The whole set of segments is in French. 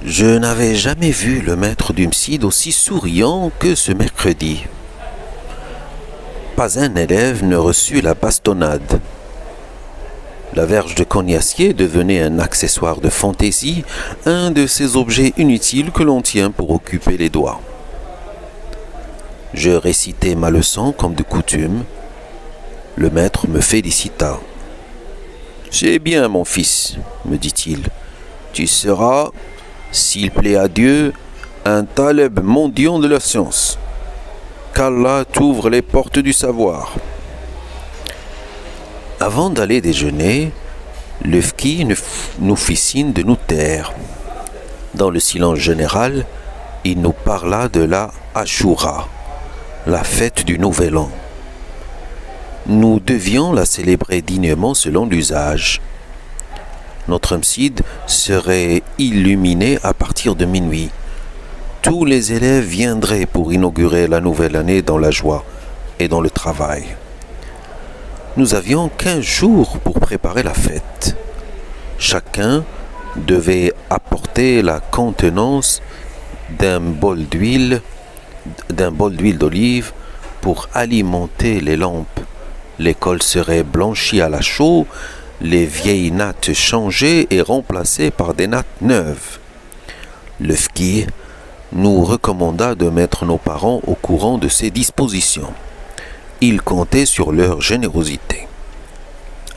Je n'avais jamais vu le maître du MSID aussi souriant que ce mercredi. Pas un élève ne reçut la bastonnade. La verge de cognacier devenait un accessoire de fantaisie, un de ces objets inutiles que l'on tient pour occuper les doigts. Je récitais ma leçon comme de coutume. Le maître me félicita. « C'est bien, mon fils, me dit-il. Tu seras, s'il plaît à Dieu, un taleb mendiant de la science. Qu'Allah t'ouvre les portes du savoir. » Avant d'aller déjeuner, le fqi nous fit signe de nous taire. Dans le silence général, il nous parla de la Ashura, la fête du Nouvel An. Nous devions la célébrer dignement selon l'usage. Notre MSID serait illuminé à partir de minuit. Tous les élèves viendraient pour inaugurer la nouvelle année dans la joie et dans le travail. Nous avions 15 jours pour préparer la fête. Chacun devait apporter la contenance d'un bol d'huile d'olive pour alimenter les lampes. L'école serait blanchie à la chaux, les vieilles nattes changées et remplacées par des nattes neuves. Le fqi nous recommanda de mettre nos parents au courant de ces dispositions. Il comptait sur leur générosité.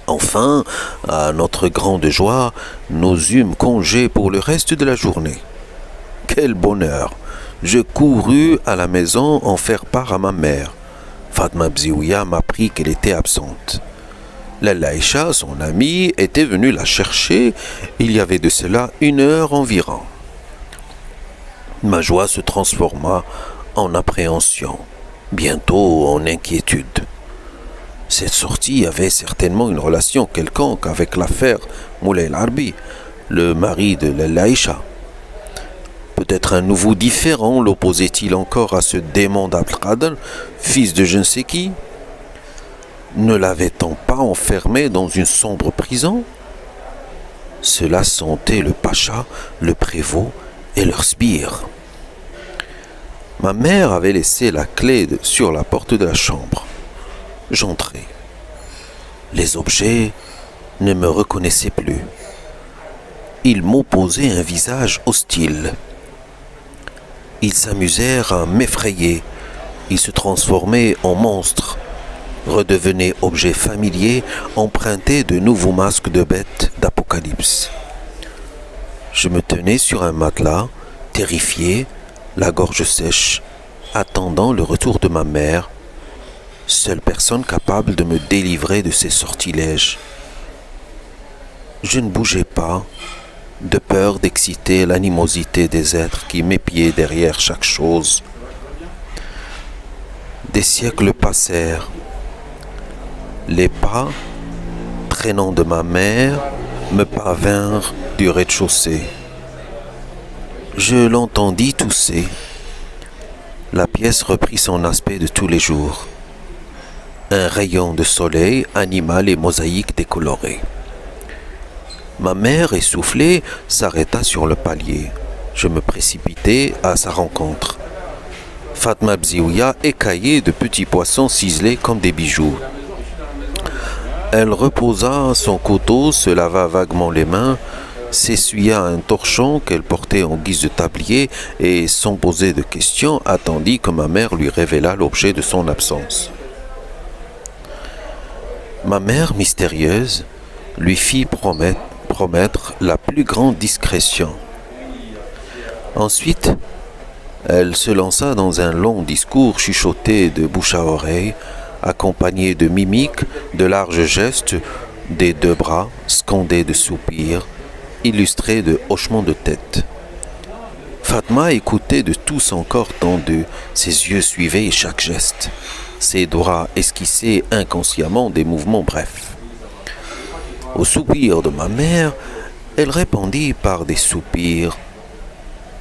Enfin, à notre grande joie, nous eûmes congé pour le reste de la journée. Quel bonheur! Je courus à la maison en faire part à ma mère. Fatma Bziouya m'apprit qu'elle était absente. Lalla Aïcha, son amie, était venue la chercher il y avait de cela 1 heure environ. Ma joie se transforma en appréhension, bientôt en inquiétude. Cette sortie avait certainement une relation quelconque avec l'affaire Moulay El-Arbi, le mari de Lalla Aïcha. Peut-être un nouveau différend l'opposait-il encore à ce démon d'Abdelkader, fils de je ne sais qui? Ne l'avait-on pas enfermé dans une sombre prison? Cela sentait le pacha, le prévôt et leur sbire. Ma mère avait laissé la clé sur la porte de la chambre. J'entrai. Les objets ne me reconnaissaient plus. Ils m'opposaient un visage hostile. Ils s'amusèrent à m'effrayer. Ils se transformaient en monstres, redevenaient objets familiers, empruntés de nouveaux masques de bêtes d'apocalypse. Je me tenais sur un matelas, terrifié, la gorge sèche, attendant le retour de ma mère, seule personne capable de me délivrer de ces sortilèges. Je ne bougeais pas, de peur d'exciter l'animosité des êtres qui m'épiaient derrière chaque chose. Des siècles passèrent. Les pas, traînant de ma mère, me parvinrent du rez-de-chaussée. Je l'entendis tousser. La pièce reprit son aspect de tous les jours. Un rayon de soleil anima les mosaïques décolorées. Ma mère, essoufflée, s'arrêta sur le palier. Je me précipitai à sa rencontre. Fatma Bziouya écaillait de petits poissons ciselés comme des bijoux. Elle reposa son couteau, se lava vaguement les mains, s'essuya un torchon qu'elle portait en guise de tablier et, sans poser de questions, attendit que ma mère lui révélât l'objet de son absence. Ma mère, mystérieuse, lui fit promettre la plus grande discrétion. Ensuite, elle se lança dans un long discours chuchoté de bouche à oreille, accompagné de mimiques, de larges gestes, des 2 bras, scandés de soupirs, illustrés de hochements de tête. Fatma écoutait de tout son corps tendu, ses yeux suivaient chaque geste, ses doigts esquissaient inconsciemment des mouvements brefs. Aux soupirs de ma mère, elle répondit par des soupirs,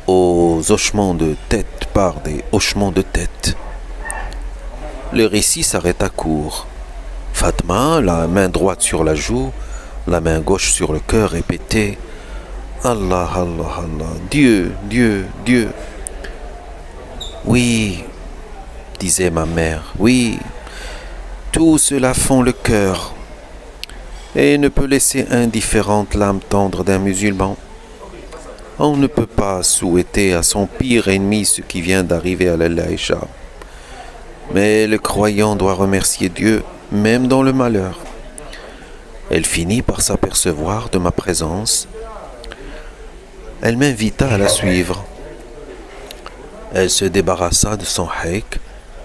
aux hochements de tête par des hochements de tête. Le récit s'arrêta court. Fatma, la main droite sur la joue, la main gauche sur le cœur, répétait Allah, Allah, Allah, Dieu, Dieu, Dieu. Oui, disait ma mère, oui, tout cela fond le cœur et ne peut laisser indifférente l'âme tendre d'un musulman. On ne peut pas souhaiter à son pire ennemi ce qui vient d'arriver à l'Aïcha. Mais le croyant doit remercier Dieu, même dans le malheur. Elle finit par s'apercevoir de ma présence. Elle m'invita à la suivre. Elle se débarrassa de son haïk,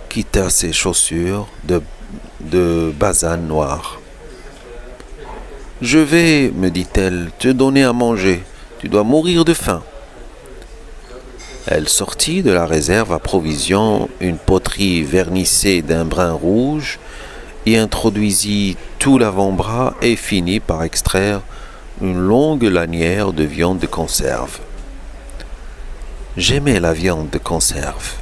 quitta ses chaussures de basane noire. « Je vais, me dit-elle, te donner à manger. Tu dois mourir de faim. » Elle sortit de la réserve à provisions une poterie vernissée d'un brun rouge, y introduisit tout l'avant-bras et finit par extraire une longue lanière de viande de conserve. J'aimais la viande de conserve.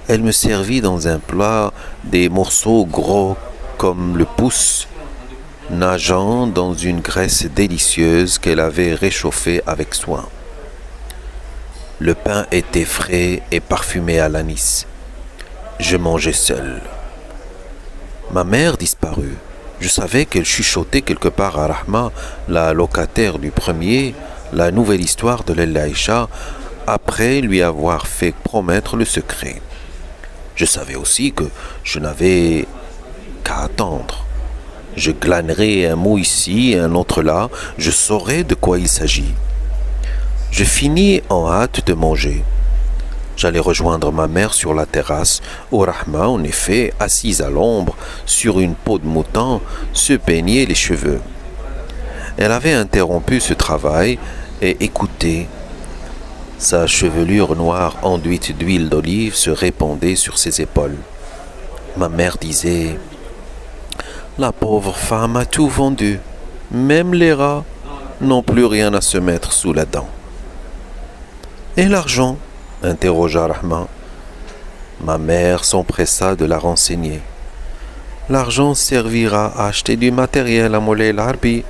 Elle me servit dans un plat des morceaux gros comme le pouce, nageant dans une graisse délicieuse qu'elle avait réchauffée avec soin. Le pain était frais et parfumé à l'anis. Je mangeais seul. Ma mère disparut. Je savais qu'elle chuchotait quelque part à Rahma, la locataire du premier, la nouvelle histoire de l'Aïcha, après lui avoir fait promettre le secret. Je savais aussi que je n'avais qu'à attendre. Je glanerai un mot ici, un autre là, je saurai de quoi il s'agit. Je finis en hâte de manger. J'allais rejoindre ma mère sur la terrasse, où Rahma, en effet, assise à l'ombre, sur une peau de mouton, se peignait les cheveux. Elle avait interrompu ce travail et écoutait. Sa chevelure noire enduite d'huile d'olive se répandait sur ses épaules. Ma mère disait « La pauvre femme a tout vendu, même les rats n'ont plus rien à se mettre sous la dent. » « Et l'argent ?» interrogea Rahma. Ma mère s'empressa de la renseigner. « L'argent servira à acheter du matériel à Moulay El-Harbi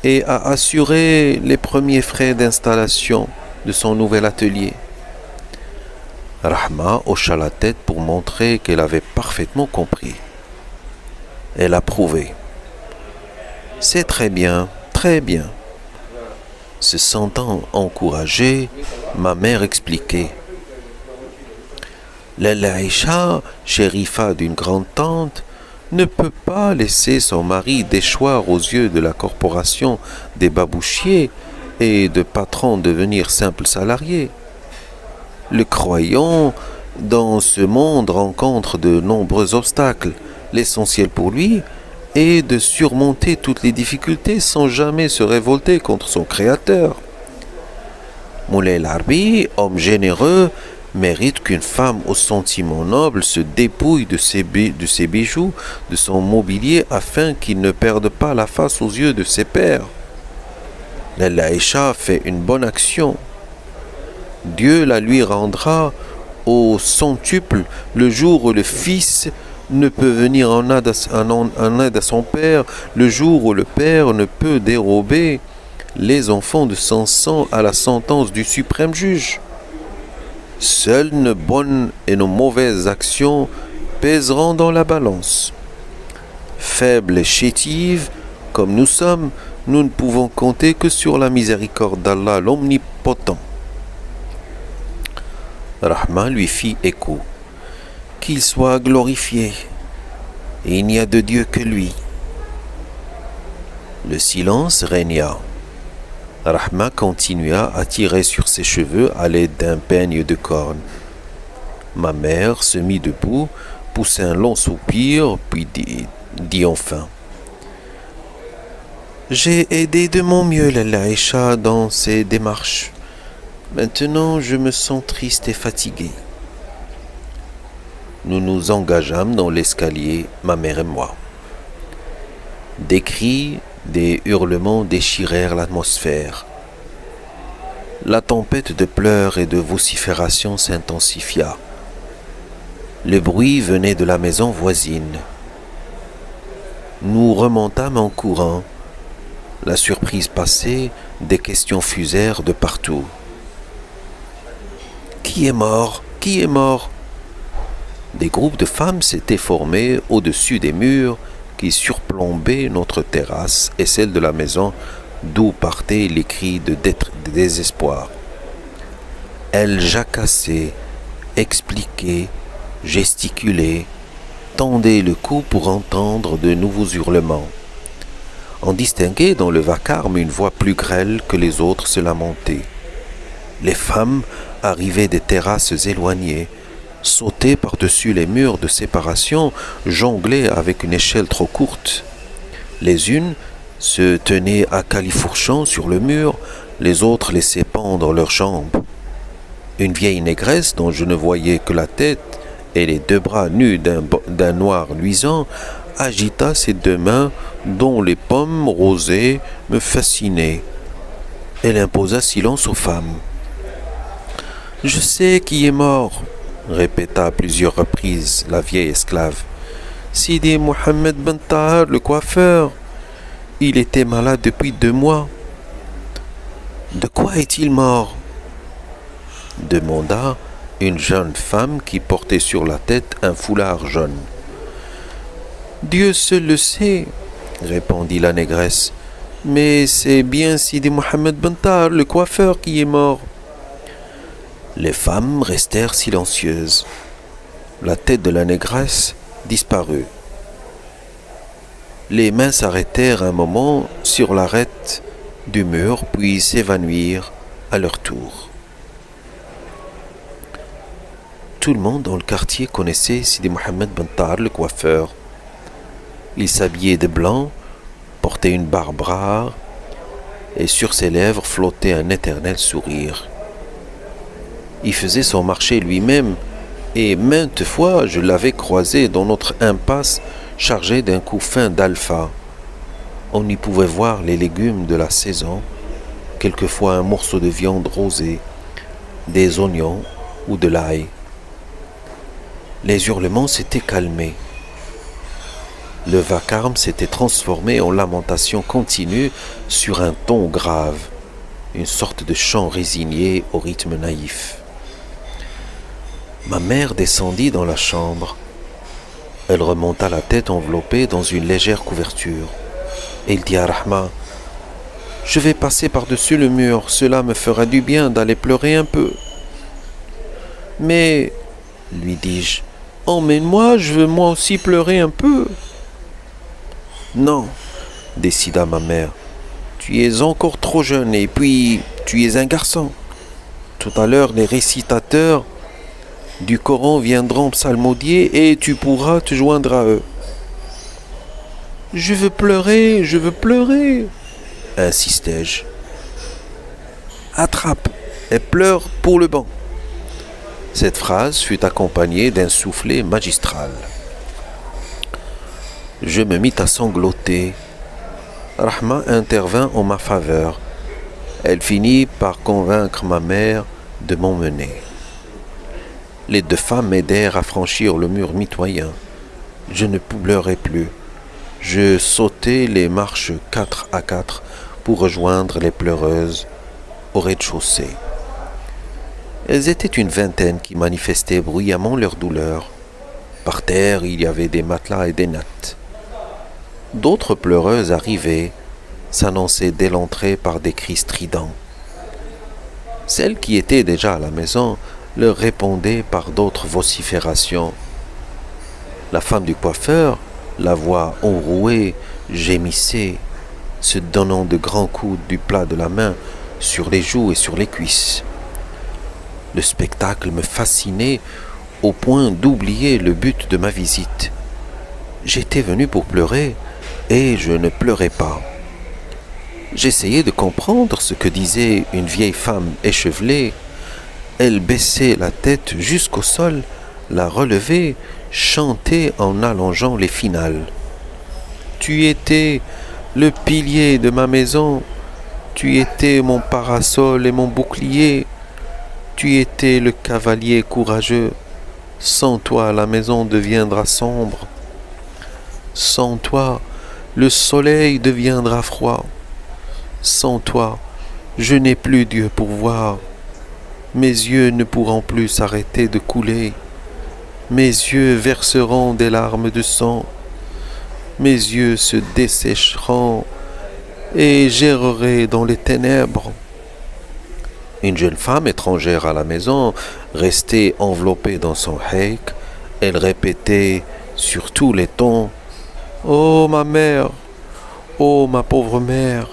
et à assurer les premiers frais d'installation de son nouvel atelier. » Rahma hocha la tête pour montrer qu'elle avait parfaitement compris. Elle approuvait. « C'est très bien, très bien. » Se sentant encouragée, ma mère expliquait. L'Aïcha, chérifa d'une grande-tante, ne peut pas laisser son mari déchoir aux yeux de la corporation des babouchiers et de patrons devenir simple salarié. Le croyant dans ce monde rencontre de nombreux obstacles. L'essentiel pour lui est de surmonter toutes les difficultés sans jamais se révolter contre son créateur. Moulay El-Harbi, homme généreux, mérite qu'une femme aux sentiments nobles se dépouille de ses bijoux, de son mobilier, afin qu'il ne perde pas la face aux yeux de ses pairs. L'Aïcha fait une bonne action. Dieu la lui rendra au centuple le jour où le fils ne peut venir en aide à son père, le jour où le père ne peut dérober les enfants de son sang à la sentence du suprême juge. Seules nos bonnes et nos mauvaises actions pèseront dans la balance. Faibles et chétives comme nous sommes, nous ne pouvons compter que sur la miséricorde d'Allah l'Omnipotent. Rahma lui fit écho. Qu'il soit glorifié. Et il n'y a de Dieu que lui. Le silence régna. Rahma continua à tirer sur ses cheveux à l'aide d'un peigne de corne. Ma mère se mit debout, poussa un long soupir, puis dit enfin « J'ai aidé de mon mieux l'Aïcha dans ses démarches. Maintenant, je me sens triste et fatigué. » Nous nous engageâmes dans l'escalier, ma mère et moi. Des cris, des hurlements déchirèrent l'atmosphère. La tempête de pleurs et de vociférations s'intensifia. Le bruit venait de la maison voisine. Nous remontâmes en courant. La surprise passée, des questions fusèrent de partout. Qui est mort? Qui est mort? Des groupes de femmes s'étaient formés au-dessus des murs qui surplombaient notre terrasse et celle de la maison d'où partaient les cris de désespoir. Elles jacassaient, expliquaient, gesticulaient, tendaient le cou pour entendre de nouveaux hurlements. On distinguait dans le vacarme une voix plus grêle que les autres se lamenter. Les femmes arrivaient des terrasses éloignées, sautaient par-dessus les murs de séparation, jonglaient avec une échelle trop courte. Les unes se tenaient à califourchon sur le mur, les autres laissaient pendre leurs jambes. Une vieille négresse dont je ne voyais que la tête et les deux bras nus d'un noir luisant agita ses deux mains dont les pommes rosées me fascinaient. Elle imposa silence aux femmes. « Je sais qui est mort », répéta à plusieurs reprises la vieille esclave. « Sidi Mohammed Ben Tahar, le coiffeur. Il était malade depuis 2 mois. »« De quoi est-il mort ?» demanda une jeune femme qui portait sur la tête un foulard jaune. « Dieu seul le sait, » répondit la négresse. « Mais c'est bien Sidi Mohammed Ben Tahar, le coiffeur, qui est mort. » Les femmes restèrent silencieuses. La tête de la négresse disparut. Les mains s'arrêtèrent un moment sur l'arête du mur, puis s'évanouirent à leur tour. Tout le monde dans le quartier connaissait Sidi Mohammed Ben Tahar, le coiffeur. Il s'habillait de blanc, portait une barbe rare, et sur ses lèvres flottait un éternel sourire. Il faisait son marché lui-même, et maintes fois je l'avais croisé dans notre impasse chargé d'un couffin d'alpha. On y pouvait voir les légumes de la saison, quelquefois un morceau de viande rosée, des oignons ou de l'ail. Les hurlements s'étaient calmés. Le vacarme s'était transformé en lamentation continue sur un ton grave, une sorte de chant résigné au rythme naïf. Ma mère descendit dans la chambre. Elle remonta la tête enveloppée dans une légère couverture. Et il dit à Rahma, « Je vais passer par-dessus le mur, cela me fera du bien d'aller pleurer un peu. »« Mais, lui dis-je, emmène-moi, je veux moi aussi pleurer un peu. »« Non, décida ma mère, tu es encore trop jeune et puis tu es un garçon. Tout à l'heure, les récitateurs du Coran viendront psalmodier et tu pourras te joindre à eux. »« Je veux pleurer, insistai-je. « Attrape et pleure pour le banc. » Cette phrase fut accompagnée d'un soufflet magistral. Je me mis à sangloter. Rahma intervint en ma faveur. Elle finit par convaincre ma mère de m'emmener. Les 2 femmes m'aidèrent à franchir le mur mitoyen. Je ne pleurais plus. Je sautais les marches 4 à 4 pour rejoindre les pleureuses au rez-de-chaussée. Elles étaient une vingtaine qui manifestaient bruyamment leur douleur. Par terre, il y avait des matelas et des nattes. D'autres pleureuses arrivaient, s'annonçaient dès l'entrée par des cris stridents. Celles qui étaient déjà à la maison leur répondaient par d'autres vociférations. La femme du coiffeur, la voix enrouée, gémissait, se donnant de grands coups du plat de la main sur les joues et sur les cuisses. Le spectacle me fascinait au point d'oublier le but de ma visite. J'étais venu pour pleurer et je ne pleurais pas. J'essayais de comprendre ce que disait une vieille femme échevelée. Elle baissait la tête jusqu'au sol, la relevait, chantait en allongeant les finales. « Tu étais le pilier de ma maison, tu étais mon parasol et mon bouclier, tu étais le cavalier courageux. Sans toi, la maison deviendra sombre. Sans toi, le soleil deviendra froid. Sans toi, je n'ai plus Dieu pour voir. Mes yeux ne pourront plus s'arrêter de couler. Mes yeux verseront des larmes de sang. Mes yeux se dessécheront et j'errerai dans les ténèbres. Une jeune femme étrangère à la maison, restée enveloppée dans son haïk, elle répétait sur tous les tons: « Oh ma mère, oh ma pauvre mère,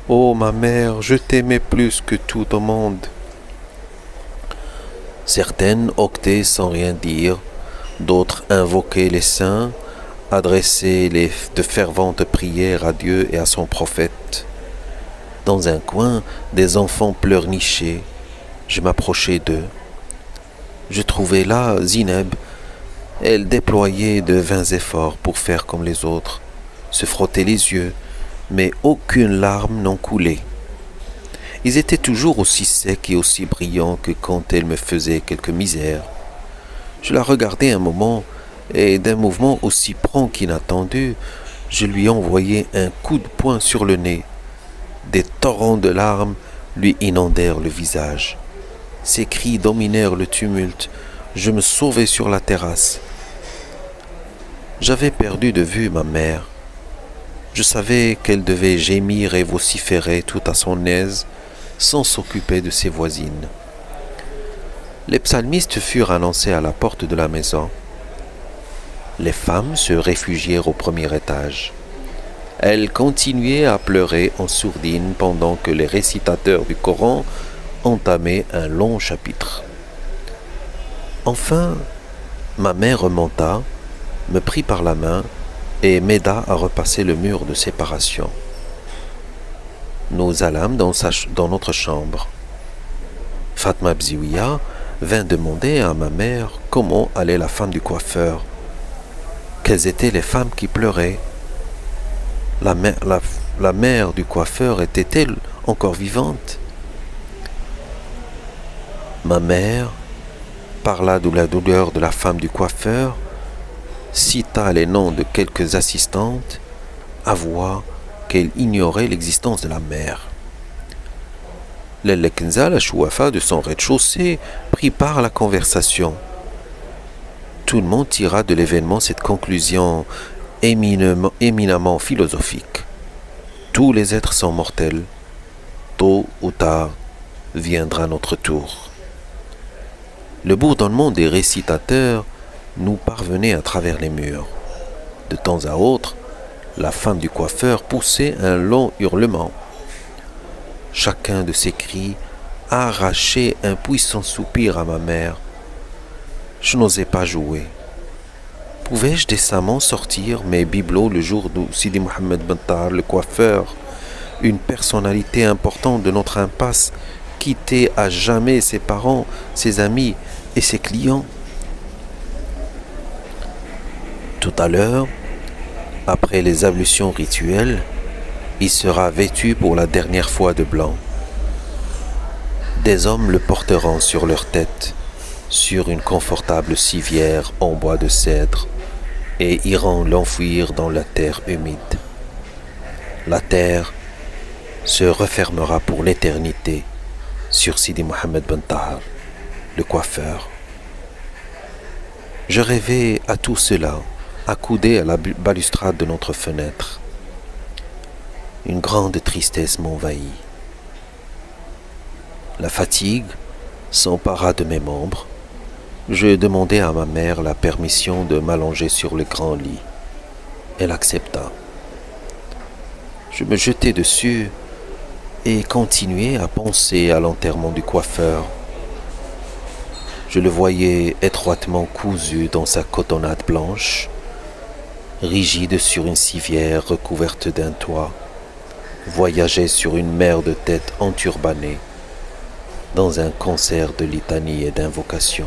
oh ma mère, je t'aimais plus que tout au monde. » Certaines octaient sans rien dire, d'autres invoquaient les saints, adressaient de ferventes prières à Dieu et à son prophète. Dans un coin, des enfants pleurnichaient. Je m'approchai d'eux. Je trouvai là Zineb. Elle déployait de vains efforts pour faire comme les autres, se frotter les yeux, mais aucune larme n'en coulait. Ils étaient toujours aussi secs et aussi brillants que quand elle me faisait quelque misère. Je la regardai un moment, et d'un mouvement aussi prompt qu'inattendu, je lui envoyai un coup de poing sur le nez. Des torrents de larmes lui inondèrent le visage. Ses cris dominèrent le tumulte. Je me sauvai sur la terrasse. J'avais perdu de vue ma mère. Je savais qu'elle devait gémir et vociférer tout à son aise, sans s'occuper de ses voisines. Les psalmistes furent annoncés à la porte de la maison. Les femmes se réfugièrent au premier étage. Elles continuaient à pleurer en sourdine pendant que les récitateurs du Coran entamaient un long chapitre. Enfin, ma mère remonta, me prit par la main et m'aida à repasser le mur de séparation. Nous allâmes dans notre chambre. Fatma Bziouia vint demander à ma mère comment allait la femme du coiffeur. Quelles étaient les femmes qui pleuraient? La mère du coiffeur était-elle encore vivante? Ma mère parla de la douleur de la femme du coiffeur, cita les noms de quelques assistantes, avoua qu'elle ignorait l'existence de la mère. Kenza, la chouafa de son rez-de-chaussée, prit part à la conversation. Tout le monde tira de l'événement cette conclusion éminemment philosophique. Tous les êtres sont mortels. Tôt ou tard, viendra notre tour. Le bourdonnement des récitateurs nous parvenait à travers les murs. De temps à autre, la femme du coiffeur poussait un long hurlement. Chacun de ces cris arrachait un puissant soupir à ma mère. Je n'osais pas jouer. Pouvais-je décemment sortir mes bibelots le jour où Sidi Mohamed Ben Tahar, le coiffeur, une personnalité importante de notre impasse, quittait à jamais ses parents, ses amis et ses clients? Tout à l'heure, après les ablutions rituelles, il sera vêtu pour la dernière fois de blanc. Des hommes le porteront sur leur tête, sur une confortable civière en bois de cèdre, et iront l'enfouir dans la terre humide. La terre se refermera pour l'éternité sur Sidi Mohamed Ben Tahar, le coiffeur. Je rêvais à tout cela, accoudé à la balustrade de notre fenêtre. Une grande tristesse m'envahit. La fatigue s'empara de mes membres. Je demandai à ma mère la permission de m'allonger sur le grand lit. Elle accepta. Je me jetai dessus et continuai à penser à l'enterrement du coiffeur. Je le voyais étroitement cousu dans sa cotonnade blanche, rigide sur une civière recouverte d'un toit, voyageait sur une mer de têtes enturbanées, dans un concert de litanies et d'invocations.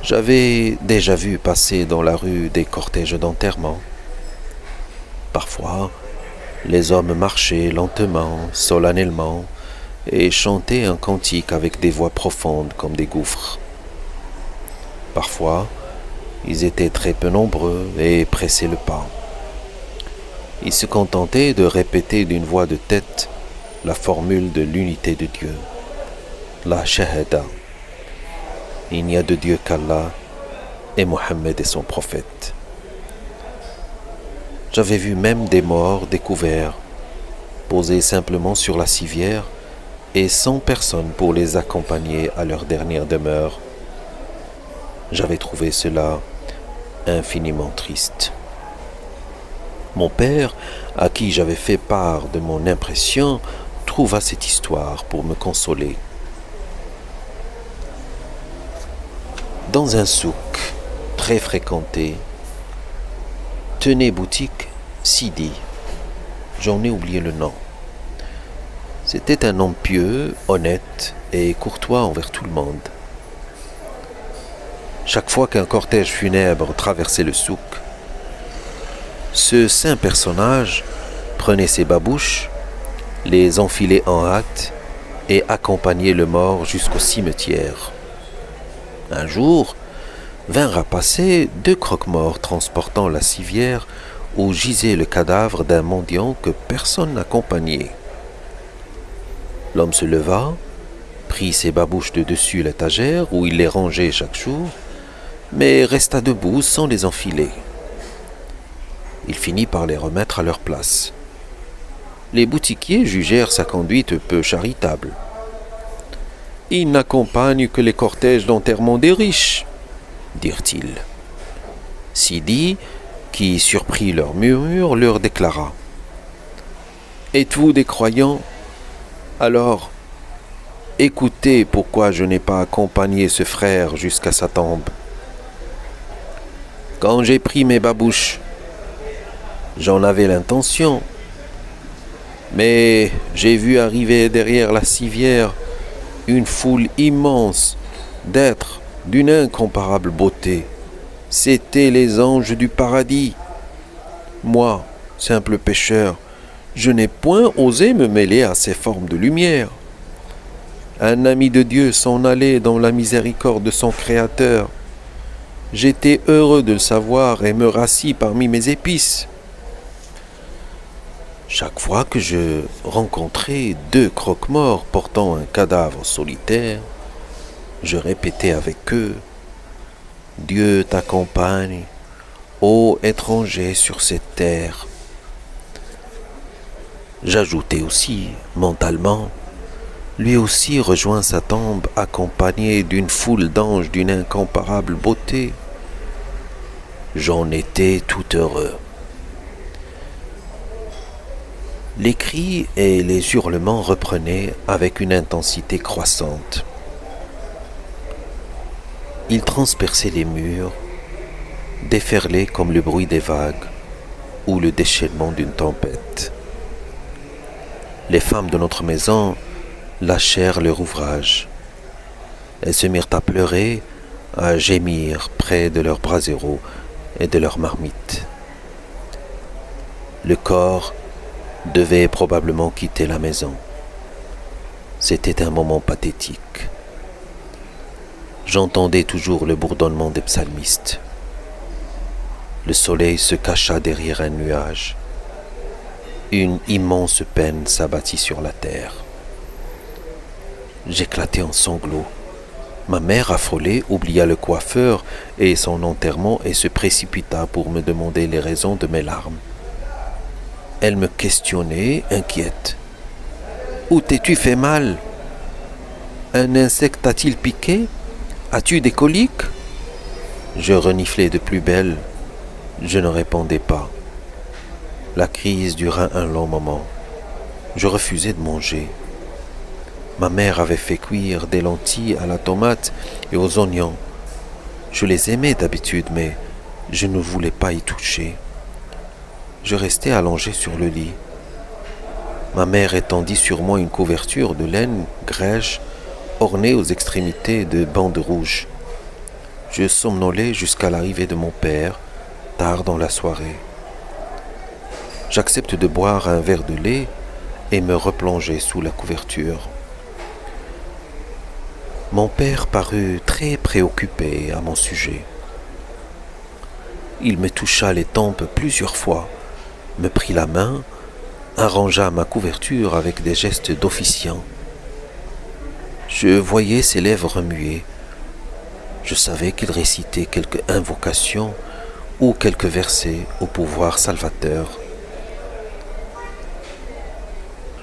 J'avais déjà vu passer dans la rue des cortèges d'enterrement. Parfois, les hommes marchaient lentement, solennellement, et chantaient un cantique avec des voix profondes comme des gouffres. Parfois, ils étaient très peu nombreux et pressaient le pas. Il se contentait de répéter d'une voix de tête la formule de l'unité de Dieu, la shahada. Il n'y a de Dieu qu'Allah et Mohammed est son prophète. J'avais vu même des morts découverts, posés simplement sur la civière et sans personne pour les accompagner à leur dernière demeure. J'avais trouvé cela infiniment triste. Mon père, à qui j'avais fait part de mon impression, trouva cette histoire pour me consoler. Dans un souk très fréquenté, tenait boutique Sidi. J'en ai oublié le nom. C'était un homme pieux, honnête et courtois envers tout le monde. Chaque fois qu'un cortège funèbre traversait le souk, ce saint personnage prenait ses babouches, les enfilait en hâte et accompagnait le mort jusqu'au cimetière. Un jour, vinrent à passer 2 croque-morts transportant la civière où gisait le cadavre d'un mendiant que personne n'accompagnait. L'homme se leva, prit ses babouches de dessus l'étagère où il les rangeait chaque jour, mais resta debout sans les enfiler. Il finit par les remettre à leur place. Les boutiquiers jugèrent sa conduite peu charitable. Il n'accompagne que les cortèges d'enterrement des riches, dirent-ils. Sidi, qui surprit leur murmure, leur déclara: Êtes-vous des croyants? Alors, écoutez pourquoi je n'ai pas accompagné ce frère jusqu'à sa tombe. Quand j'ai pris mes babouches, j'en avais l'intention, mais j'ai vu arriver derrière la civière une foule immense d'êtres d'une incomparable beauté. C'étaient les anges du paradis. Moi, simple pécheur, je n'ai point osé me mêler à ces formes de lumière. Un ami de Dieu s'en allait dans la miséricorde de son Créateur. J'étais heureux de le savoir et me rassis parmi mes épices. Chaque fois que je rencontrais 2 croque-morts portant un cadavre solitaire, je répétais avec eux: Dieu t'accompagne, ô étranger sur cette terre. J'ajoutais aussi, mentalement, lui aussi rejoint sa tombe accompagné d'une foule d'anges d'une incomparable beauté. J'en étais tout heureux. Les cris et les hurlements reprenaient avec une intensité croissante. Ils transperçaient les murs, déferlaient comme le bruit des vagues ou le déchaînement d'une tempête. Les femmes de notre maison lâchèrent leur ouvrage. Elles se mirent à pleurer, à gémir près de leurs braseros et de leurs marmites. Le corps devait probablement quitter la maison. C'était un moment pathétique. J'entendais toujours le bourdonnement des psalmistes. Le soleil se cacha derrière un nuage. Une immense peine s'abattit sur la terre. J'éclatai en sanglots. Ma mère, affolée, oublia le coiffeur et son enterrement et se précipita pour me demander les raisons de mes larmes. Elle me questionnait, inquiète. « Où t'es-tu fait mal? Un insecte t'a-t-il piqué? As-tu des coliques ?» Je reniflais de plus belle. Je ne répondais pas. La crise dura un long moment. Je refusais de manger. Ma mère avait fait cuire des lentilles à la tomate et aux oignons. Je les aimais d'habitude, mais je ne voulais pas y toucher. Je restais allongé sur le lit. Ma mère étendit sur moi une couverture de laine grêche ornée aux extrémités de bandes rouges. Je somnolais jusqu'à l'arrivée de mon père, tard dans la soirée. J'accepte de boire un verre de lait et me replonger sous la couverture. Mon père parut très préoccupé à mon sujet. Il me toucha les tempes plusieurs fois me prit la main, arrangea ma couverture avec des gestes d'officiant. Je voyais ses lèvres remuer. Je savais qu'il récitait quelque invocation ou quelques versets au pouvoir salvateur.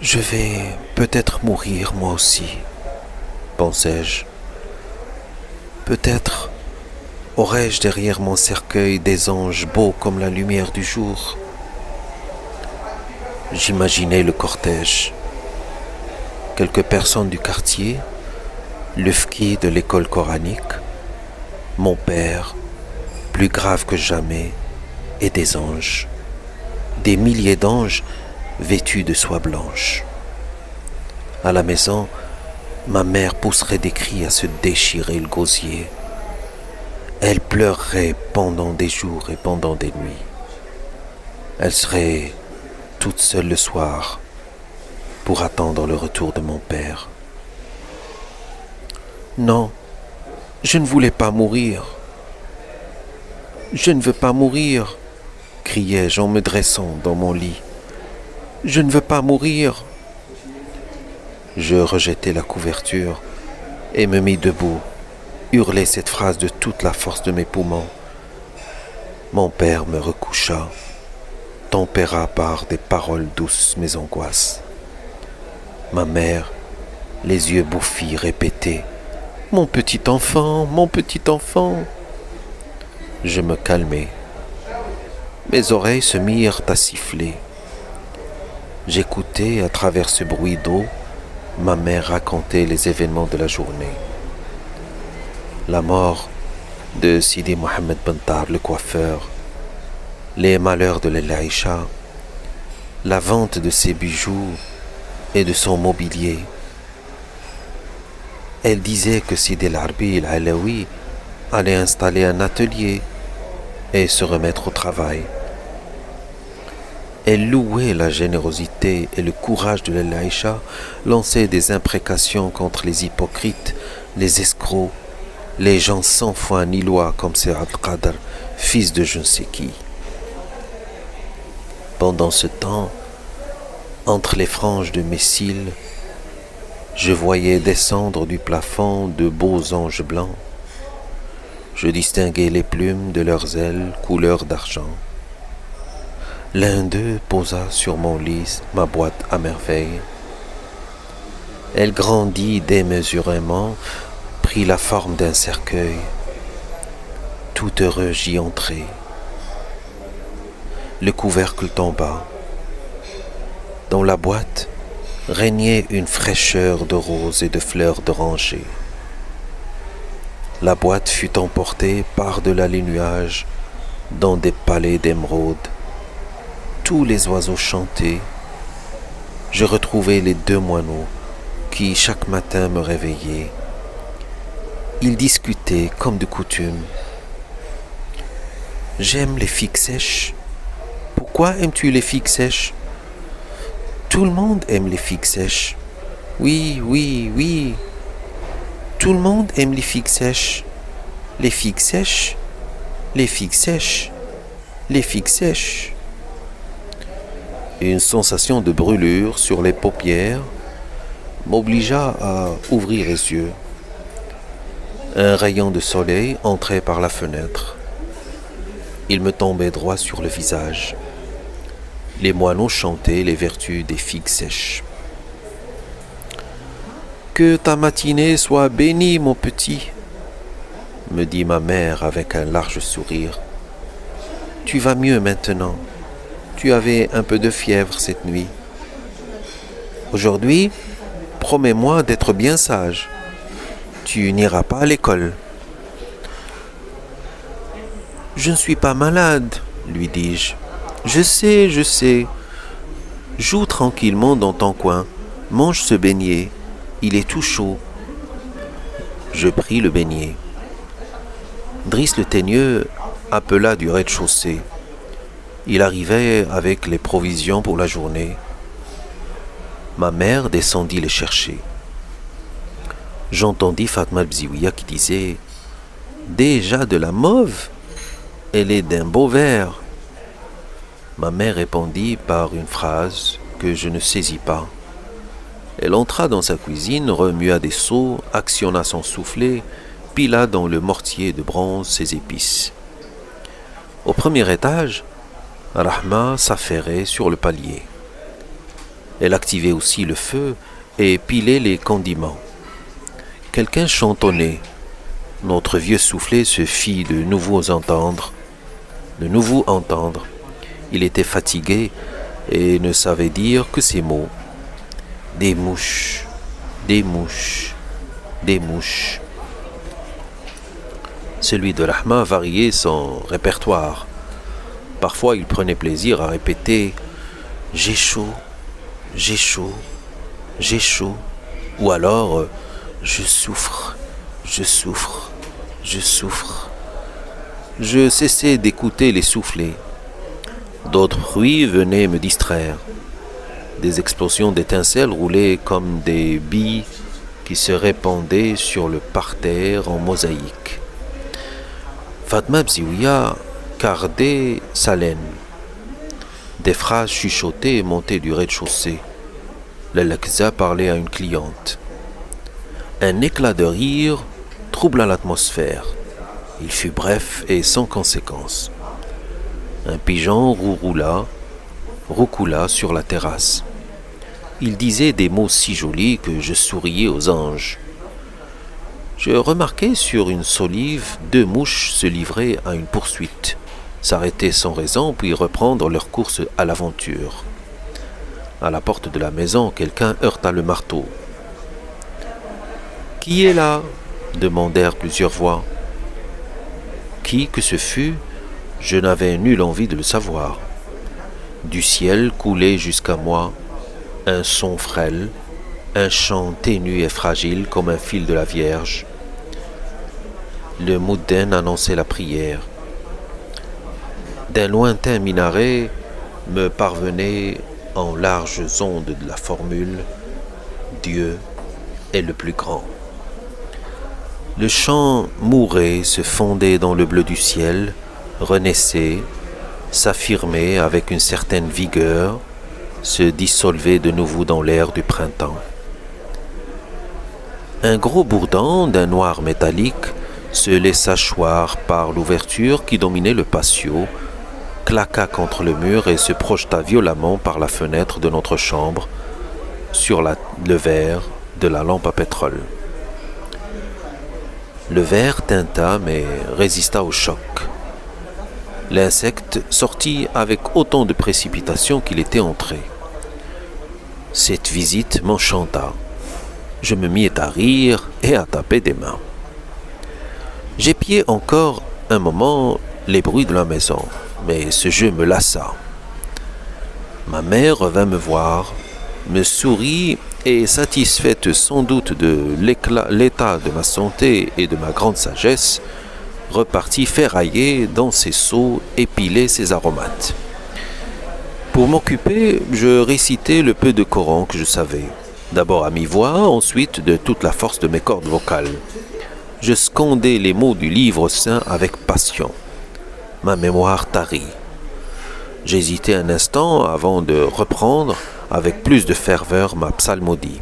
Je vais peut-être mourir moi aussi, pensai-je. Peut-être aurais-je derrière mon cercueil des anges beaux comme la lumière du jour. J'imaginais le cortège. Quelques personnes du quartier, le fki de l'école coranique, mon père, plus grave que jamais, et des anges. Des milliers d'anges vêtus de soie blanche. À la maison, ma mère pousserait des cris à se déchirer le gosier. Elle pleurerait pendant des jours et pendant des nuits. Elle serait toute seule le soir pour attendre le retour de mon père. Non, je ne voulais pas mourir. Je ne veux pas mourir, criai-je en me dressant dans mon lit. Je ne veux pas mourir. Je rejetai la couverture et me mis debout, hurlai cette phrase de toute la force de mes poumons. Mon père me recoucha, tempéra par des paroles douces mes angoisses. Ma mère, les yeux bouffis, répétait « Mon petit enfant, mon petit enfant !» Je me calmai. Mes oreilles se mirent à siffler. J'écoutais à travers ce bruit d'eau ma mère raconter les événements de la journée. La mort de Sidi Mohamed Bentar, le coiffeur, les malheurs de l'Aïcha, la vente de ses bijoux et de son mobilier. Elle disait que Sidi El-Harbi El-Alaoui allait installer un atelier et se remettre au travail. Elle louait la générosité et le courage de l'Aïcha, lançait des imprécations contre les hypocrites, les escrocs, les gens sans foi ni loi comme Saad Qadr, fils de je ne sais qui. Pendant ce temps, entre les franges de mes cils, je voyais descendre du plafond de beaux anges blancs. Je distinguais les plumes de leurs ailes couleur d'argent. L'un d'eux posa sur mon lit ma boîte à merveille. Elle grandit démesurément, prit la forme d'un cercueil. Tout heureux j'y entrai. Le couvercle tomba. Dans la boîte régnait une fraîcheur de roses et de fleurs d'oranger. La boîte fut emportée par-delà les nuages dans des palais d'émeraude. Tous les oiseaux chantaient. Je retrouvai les deux moineaux qui chaque matin me réveillaient. Ils discutaient comme de coutume. « J'aime les figues sèches. »« Pourquoi aimes-tu les figues sèches ?»« Tout le monde aime les figues sèches. »« Oui, oui, oui. Tout le monde aime les figues sèches. Les figues sèches. Les figues sèches. Les figues sèches. » Une sensation de brûlure sur les paupières m'obligea à ouvrir les yeux. Un rayon de soleil entrait par la fenêtre. Il me tombait droit sur le visage. Les moineaux chantaient les vertus des figues sèches. « Que ta matinée soit bénie, mon petit, » me dit ma mère avec un large sourire. « Tu vas mieux maintenant. Tu avais un peu de fièvre cette nuit. Aujourd'hui, promets-moi d'être bien sage. Tu n'iras pas à l'école. »« Je ne suis pas malade, » lui dis-je. « Je sais, je sais. Joue tranquillement dans ton coin. Mange ce beignet. Il est tout chaud. » Je pris le beignet. Driss le teigneux appela du rez-de-chaussée. Il arrivait avec les provisions pour la journée. Ma mère descendit les chercher. J'entendis Fatma Bziouia qui disait « Déjà de la mauve? Elle est d'un beau vert. » Ma mère répondit par une phrase que je ne saisis pas. Elle entra dans sa cuisine, remua des seaux, actionna son soufflet, pila dans le mortier de bronze ses épices. Au premier étage, Rahma s'affairait sur le palier. Elle activait aussi le feu et pilait les condiments. Quelqu'un chantonnait. Notre vieux soufflet se fit de nouveau entendre. Il était fatigué et ne savait dire que ces mots. Des mouches, des mouches, des mouches. Celui de Rahma variait son répertoire. Parfois, il prenait plaisir à répéter « J'ai chaud, j'ai chaud, j'ai chaud » ou alors « Je souffre, je souffre, je souffre ». Je cessais d'écouter les soufflets. D'autres bruits venaient me distraire. Des explosions d'étincelles roulaient comme des billes qui se répandaient sur le parterre en mosaïque. Fatma Bziouya cardait sa laine. Des phrases chuchotées montaient du rez-de-chaussée. La Lakza parlait à une cliente. Un éclat de rire troubla l'atmosphère. Il fut bref et sans conséquence. Un pigeon roucoula sur la terrasse. Il disait des mots si jolis que je souriais aux anges. Je remarquai sur une solive 2 mouches se livrer à une poursuite, s'arrêter sans raison puis reprendre leur course à l'aventure. À la porte de la maison, quelqu'un heurta le marteau. « Qui est là ?» demandèrent plusieurs voix. Qui que ce fût, je n'avais nulle envie de le savoir. Du ciel coulait jusqu'à moi un son frêle, un chant ténu et fragile comme un fil de la Vierge. Le moudin annonçait la prière. D'un lointain minaret me parvenait en larges ondes de la formule « Dieu est le plus grand ». Le chant mourait, se fondait dans le bleu du ciel, renaissait, s'affirmait avec une certaine vigueur, se dissolvait de nouveau dans l'air du printemps. Un gros bourdon d'un noir métallique se laissa choir par l'ouverture qui dominait le patio, claqua contre le mur et se projeta violemment par la fenêtre de notre chambre sur le verre de la lampe à pétrole. Le verre tinta mais résista au choc. L'insecte sortit avec autant de précipitation qu'il était entré. Cette visite m'enchanta. Je me mis à rire et à taper des mains. J'épiai encore un moment les bruits de la maison, mais ce jeu me lassa. Ma mère revint me voir, me sourit et, satisfaite sans doute de l'état de ma santé et de ma grande sagesse, repartit ferrailler dans ses seaux et piler ses aromates. Pour m'occuper, je récitais le peu de Coran que je savais, d'abord à mi-voix, ensuite de toute la force de mes cordes vocales. Je scandais les mots du livre saint avec passion. Ma mémoire tarit. J'hésitai un instant avant de reprendre avec plus de ferveur ma psalmodie.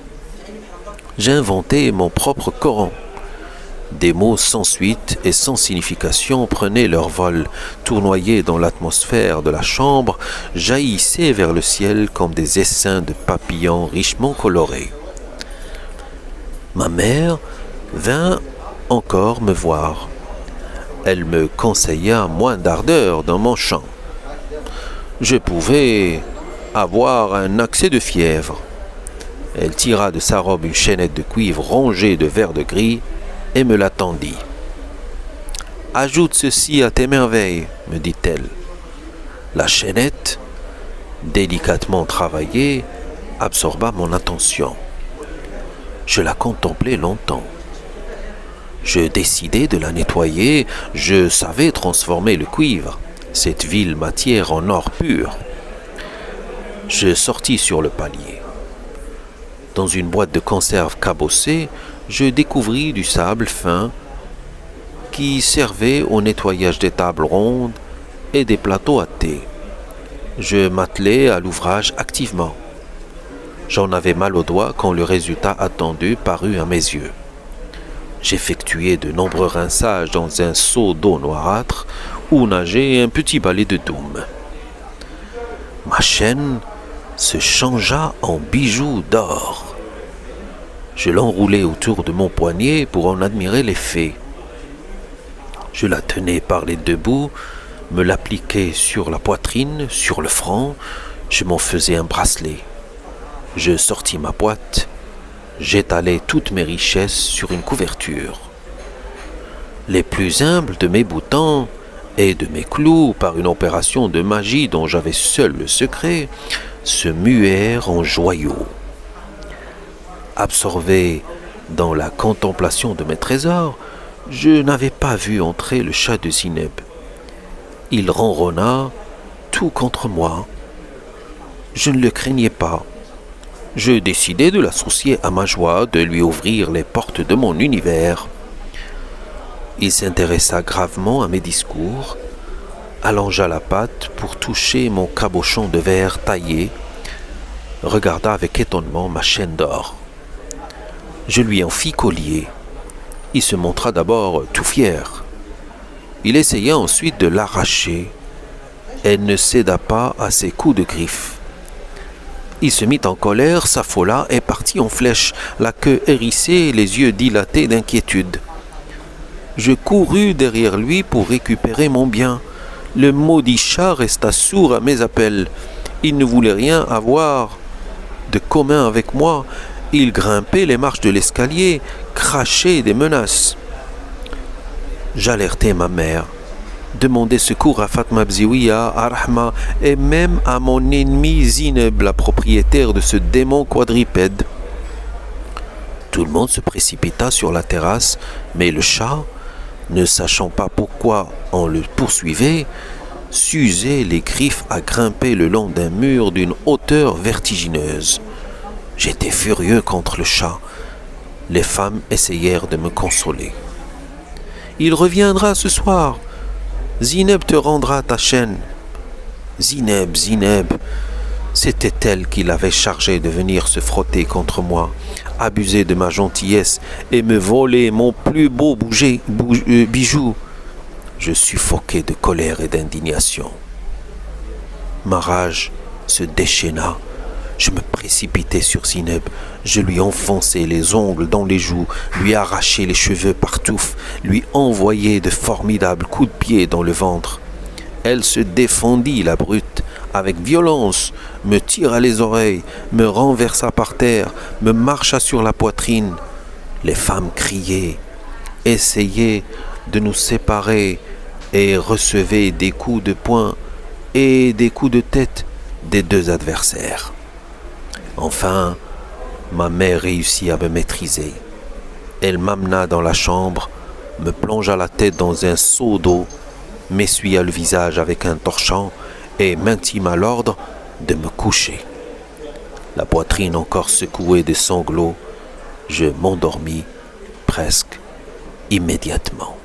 J'inventai mon propre Coran. Des mots sans suite et sans signification prenaient leur vol, tournoyaient dans l'atmosphère de la chambre, jaillissaient vers le ciel comme des essaims de papillons richement colorés. Ma mère vint encore me voir. Elle me conseilla moins d'ardeur dans mon chant. Je pouvais avoir un accès de fièvre. Elle tira de sa robe une chaînette de cuivre rongée de vert de gris et me la tendit. « Ajoute ceci à tes merveilles, me dit-elle. La chaînette, délicatement travaillée, absorba mon attention. Je la contemplai longtemps. Je décidai de la nettoyer, je savais transformer le cuivre, cette vile matière en or pur. Je sortis sur le palier. Dans une boîte de conserve cabossée, je découvris du sable fin qui servait au nettoyage des tables rondes et des plateaux à thé. Je m'attelai à l'ouvrage activement. J'en avais mal au doigt quand le résultat attendu parut à mes yeux. J'effectuai de nombreux rinçages dans un seau d'eau noirâtre où nageait un petit balai de Doum. Ma chaîne se changea en bijou d'or. Je l'enroulai autour de mon poignet pour en admirer l'effet. Je la tenais par les deux bouts, me l'appliquai sur la poitrine, sur le front, je m'en faisais un bracelet. Je sortis ma boîte, j'étalai toutes mes richesses sur une couverture. Les plus humbles de mes boutons et de mes clous, par une opération de magie dont j'avais seul le secret, se muèrent en joyaux. Absorbé dans la contemplation de mes trésors, je n'avais pas vu entrer le chat de Zineb. Il ronronna tout contre moi. Je ne le craignais pas. Je décidai de l'associer à ma joie de lui ouvrir les portes de mon univers. Il s'intéressa gravement à mes discours, allongea la patte pour toucher mon cabochon de verre taillé, regarda avec étonnement ma chaîne d'or. Je lui en fis collier. Il se montra d'abord tout fier. Il essaya ensuite de l'arracher. Elle ne céda pas à ses coups de griffe. Il se mit en colère, s'affola et partit en flèche, la queue hérissée, les yeux dilatés d'inquiétude. Je courus derrière lui pour récupérer mon bien. Le maudit chat resta sourd à mes appels. Il ne voulait rien avoir de commun avec moi. Il grimpait les marches de l'escalier, crachait des menaces. J'alertai ma mère, demandai secours à Fatma Bziouia, à Rahma et même à mon ennemi Zineb, la propriétaire de ce démon quadrupède. Tout le monde se précipita sur la terrasse, mais le chat, ne sachant pas pourquoi on le poursuivait, s'usait les griffes à grimper le long d'un mur d'une hauteur vertigineuse. J'étais furieux contre le chat. Les femmes essayèrent de me consoler. « Il reviendra ce soir. Zineb te rendra ta chaîne. » Zineb, Zineb, c'était elle qui l'avait chargé de venir se frotter contre moi, abuser de ma gentillesse et me voler mon plus beau bijou. Je suffoquais de colère et d'indignation. Ma rage se déchaîna. Je me précipitai sur Zineb, je lui enfonçai les ongles dans les joues, lui arrachai les cheveux partoufs, lui envoyai de formidables coups de pied dans le ventre. Elle se défendit, la brute, avec violence, me tira les oreilles, me renversa par terre, me marcha sur la poitrine. Les femmes criaient, essayaient de nous séparer et recevaient des coups de poing et des coups de tête des deux adversaires. Enfin, ma mère réussit à me maîtriser. Elle m'amena dans la chambre, me plongea la tête dans un seau d'eau, m'essuya le visage avec un torchon et m'intima l'ordre de me coucher. La poitrine encore secouée de sanglots, je m'endormis presque immédiatement.